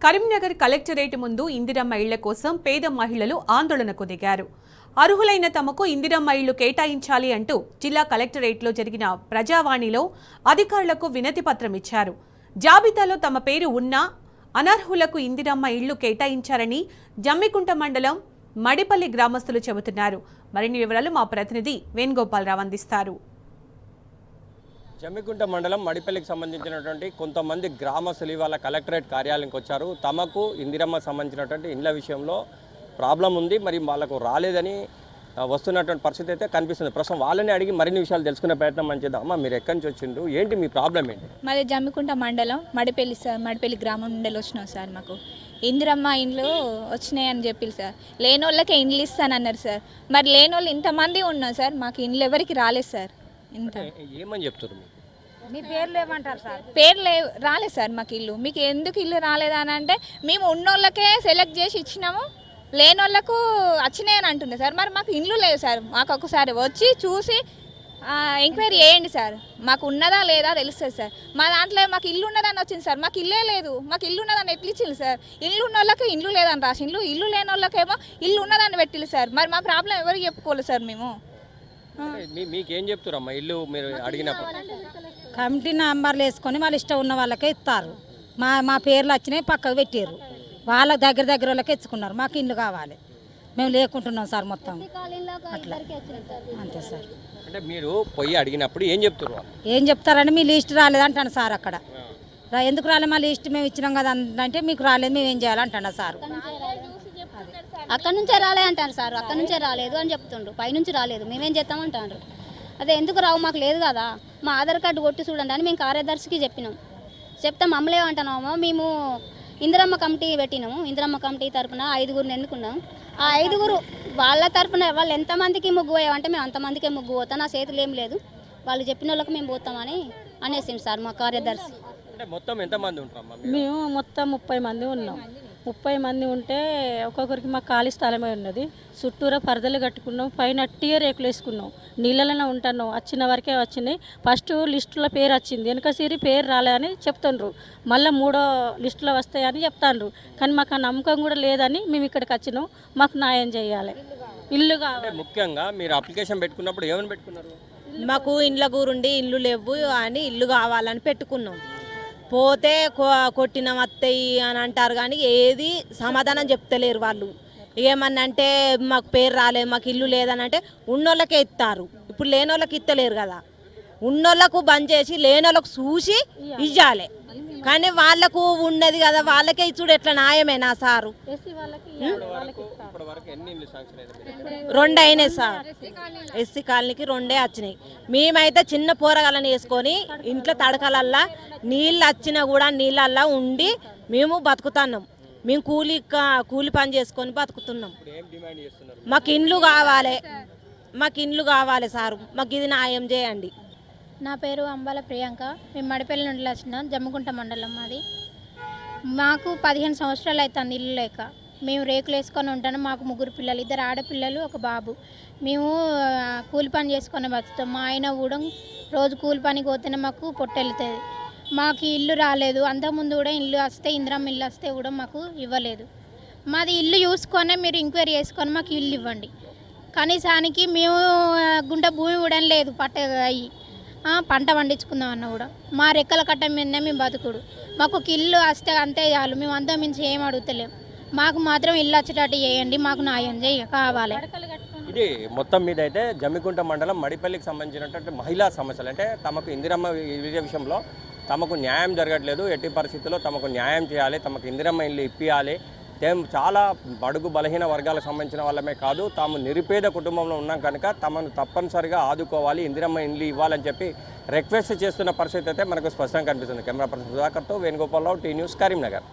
Karimnagar collectorate ముందు ఇందిరమ్మ ఇళ్ల కోసం పేద మహిళలు ఆందోళనకు దిగారు. అర్హులైన తమకు ఇందిరమ్మ ఇళ్లు కేటాయించాలి అంటూ జిల్లా కలెక్టరేట్లో జరిగిన ప్రజావాణిలో అధికారులకు వినతి పత్రం ఇచ్చారు. జాబితాలో తమ పేరు ఉన్నా అనర్హులకు ఇందిరమ్మ ఇళ్లు కేటాయించారని జమ్మికుంట మండలం మడిపల్లి గ్రామస్తులు చెబుతున్నారు. మరిన్ని వివరాలు మా ప్రతినిధి వేణుగోపాలరావు అందిస్తారు. జమ్మికుంట మండలం మడిపల్లికి సంబంధించినటువంటి కొంతమంది గ్రామస్తులు ఇవాళ కలెక్టరేట్ కార్యాలయానికి వచ్చారు. తమకు ఇందిరమ్మ సంబంధించినటువంటి ఇండ్ల విషయంలో ప్రాబ్లం ఉంది, మరి వాళ్ళకు రాలేదని వస్తున్నటువంటి పరిస్థితి అయితే కనిపిస్తుంది. ప్రస్తుతం వాళ్ళని అడిగి మరిన్ని విషయాలు తెలుసుకునే ప్రయత్నం మనం చేద్దాం. అమ్మ, మీరు ఎక్కడి నుంచి వచ్చిండ్రు, ఏంటి మీ ప్రాబ్లం ఏంటి? మాది జమ్మికుంట మండలం మడిపల్లి సార్. మడిపల్లి గ్రామం నుండి వచ్చినాం సార్. మాకు ఇందిరమ్మ ఇండ్లు వచ్చినాయని చెప్పి సార్, లేని వాళ్ళకే ఇండ్లు ఇస్తానన్నారు సార్. మరి లేని వాళ్ళు ఇంతమంది ఉన్నాం సార్, మాకు ఇండ్లు ఎవరికి రాలేదు సార్. ఇంత ఏమని చెప్తారు? మీ పేర్లు ఏమంటారు సార్? రాలేదు సార్ మాకు ఇల్లు. మీకు ఎందుకు ఇల్లు రాలేదా అని అంటే మేము ఉన్నోళ్ళకే సెలెక్ట్ చేసి ఇచ్చినాము, లేని వాళ్ళకు వచ్చినాయని అంటుంది సార్. మరి మాకు ఇల్లు లేదు సార్. మాకు ఒకసారి వచ్చి చూసి ఎంక్వైరీ చేయండి సార్, మాకు ఉన్నదా లేదా తెలుస్తుంది సార్. మా దాంట్లో మాకు ఇల్లు ఉన్నదని వచ్చింది సార్, మాకు ఇల్లే లేదు. మాకు ఇల్లు ఉన్నదని ఎట్లా ఇచ్చింది సార్? ఇల్లు ఉన్న వాళ్ళకి ఇల్లు లేదని రాసిండ్రు, ఇల్లు లేని వాళ్ళకేమో ఇల్లు ఉన్నదని పెట్టిల్లు సార్. మరి మా ప్రాబ్లం ఎవరికి చెప్పుకోలేదు సార్ మేము. మీకేం చెప్తారమ్మా? ఇల్లు మీరు అడిగినప్పుడు కమిటీ నంబర్లు వేసుకొని వాళ్ళు ఇష్టం ఉన్న వాళ్ళకే ఇస్తారు. మా పేర్లు వచ్చినాయి, పక్కకు పెట్టారు. వాళ్ళ దగ్గర వాళ్ళకే ఇచ్చుకున్నారు. మాకు ఇల్లు కావాలి, మేము లేకుంటున్నాం సార్ మొత్తం అట్లా. అంతే సార్. అంటే మీరు పోయి అడిగినప్పుడు ఏం చెప్తారు? ఏం చెప్తారంటే మీ లిస్ట్ రాలేదంటాను సార్. అక్కడ ఎందుకు రాలేదు? మా లిస్ట్ మేము ఇచ్చినాం కదా అంటే మీకు రాలేదు, మేము ఏం చేయాలంటాను సార్. అక్కడ నుంచే రాలేదంటారు సార్. అక్కడ నుంచే రాలేదు అని చెప్తుండ్రు, పైనుంచి రాలేదు, మేమేం చేస్తామంటారు. అదే ఎందుకు రావు, మాకు లేదు కదా, మా ఆధార్ కార్డు కొట్టి చూడండి అని మేము కార్యదర్శికి చెప్పినాం. చెప్తే మమ్మల్ని ఏమంటున్నామో, మేము ఇందిరమ్మ కమిటీ పెట్టినాము, ఇందిరమ్మ కమిటీ తరఫున 5గురిని ఎన్నుకున్నాం. ఆ 5గురు వాళ్ళ తరఫున వాళ్ళు ఎంతమందికి ముగ్గు పోయామంటే మేము అంతమందికే ముగ్గు పోతాం, నా చేతులు ఏం లేదు, వాళ్ళు చెప్పిన వాళ్ళకి మేము పోతామని అనేసింది సార్ మా కార్యదర్శి. మొత్తం ఎంతమంది ఉంటారమ్మా? మేము మొత్తం 30 మంది ఉన్నాం. 30 మంది ఉంటే ఒక్కొక్కరికి మాకు ఖాళీ స్థలమే ఉన్నది. చుట్టూరా పరదలు కట్టుకున్నాం, పైన అట్టిగా రేకులు వేసుకున్నాం, నీళ్ళలోనే ఉంటున్నాం. వచ్చిన వరకే వచ్చినాయి. ఫస్ట్ లిస్టులో పేరు వచ్చింది, వెనక సిరి పేరు రాలేదని చెప్తుండ్రు. మళ్ళీ 3వ లిస్టులో వస్తాయని చెప్తాండ్రు. కానీ మాకు ఆ నమ్మకం కూడా లేదని మేము ఇక్కడికి వచ్చినాం. మాకు న్యాయం చేయాలి, ఇల్లు కావాలి. ముఖ్యంగా మీరు అప్లికేషన్ పెట్టుకున్నప్పుడు ఏమని పెట్టుకున్నారు? మాకు ఇండ్ల గురుండి ఇల్లు లేవు అని ఇల్లు కావాలని పెట్టుకున్నాం. పోతే కొట్టిన అత్తయ్యి అని అంటారు, కానీ ఏది సమాధానం చెప్తలేరు వాళ్ళు. ఏమన్నా అంటే మాకు పేరు రాలేదు, మాకు ఇల్లు లేదని అంటే ఉన్నోళ్ళకే ఇస్తారు. ఇప్పుడు లేనోళ్ళకి ఇస్తలేరు కదా, ఉన్నోళ్ళకు బంద్ చేసి లేనోళ్ళకు చూసి ఇవ్వాలి. కానీ వాళ్ళకు ఉన్నది కదా, వాళ్ళకే ఇచ్చుడు ఎట్లా న్యాయమేనా సారు? 2 అయినాయి సార్. ఎస్సీ కాలనీకి 2 వచ్చినాయి. మేమైతే చిన్న పోరగాళ్ళని వేసుకొని ఇంట్లో తడకలల్లా నీళ్ళు వచ్చినా కూడా నీళ్ళల్లా ఉండి మేము బతుకుతున్నాం. మేము కూలి పని చేసుకొని బతుకుతున్నాం. మాకు ఇండ్లు కావాలి, మాకు ఇండ్లు కావాలి సారు, మాకు ఇది న్యాయం చేయండి. నా పేరు అంబాల ప్రియాంక. మేము మడిపల్లి నుండి వచ్చినాం, జమ్మికుంట మండలం మాది. మాకు 15 సంవత్సరాలు అవుతుంది ఇల్లు లేక. మేము రేకులు వేసుకొని ఉంటాను. మాకు 3 పిల్లలు, 2 ఆడపిల్లలు, 1 బాబు. మేము కూలి పని చేసుకొని బతుకుతాం. మా ఆయన కూడా రోజు కూలి పనికి పోతేనే మాకు పొట్టెళ్తుంది. మాకు ఇల్లు రాలేదు. అంతకుముందు కూడా ఇల్లు వస్తే, ఇందిరమ్మ ఇల్లు వస్తే కూడా మాకు ఇవ్వలేదు. మాది ఇల్లు చూసుకొనే మీరు ఎంక్వైరీ చేసుకొని మాకు ఇల్లు ఇవ్వండి. కనీసానికి మేము గుంట భూమి కూడా లేదు, అయ్యి పంట పండించుకుందాం అన్న కూడా మా రెక్కల కట్ట మీదనే మేము బతుకుడు. మాకు ఒక ఇల్లు వస్తే అంతే చాలు, మేము అంతా మించి ఏం అడుగుతలేము. మాకు మాత్రం ఇల్లు వచ్చేటట్టు చేయండి, మాకు న్యాయం కావాలి. ఇది మొత్తం మీద అయితే జమ్మికుంట మండలం మడిపల్లికి సంబంధించినటువంటి మహిళా సమస్యలు, అంటే తమకు ఇందిరమ్మ విషయంలో తమకు న్యాయం జరగట్లేదు, ఎట్టి పరిస్థితుల్లో తమకు న్యాయం చేయాలి, తమకు ఇందిరమ్మ ఇల్లు ఇప్పియాలి. చాలా బడుగు బలహీన వర్గాలకు సంబంధించిన వాళ్ళమే కాదు, తాము నిరుపేద కుటుంబంలో ఉన్నాం కనుక తమను తప్పనిసరిగా ఆదుకోవాలి, ఇందిరమ్మ ఇల్లు ఇవ్వాలని చెప్పి రిక్వెస్ట్ చేస్తున్న పరిస్థితి అయితే మనకు స్పష్టంగా కనిపిస్తుంది. కెమెరా పర్సన్ సుధాకర్తో వేణుగోపాలరావు, టీ న్యూస్, కరీంనగర్.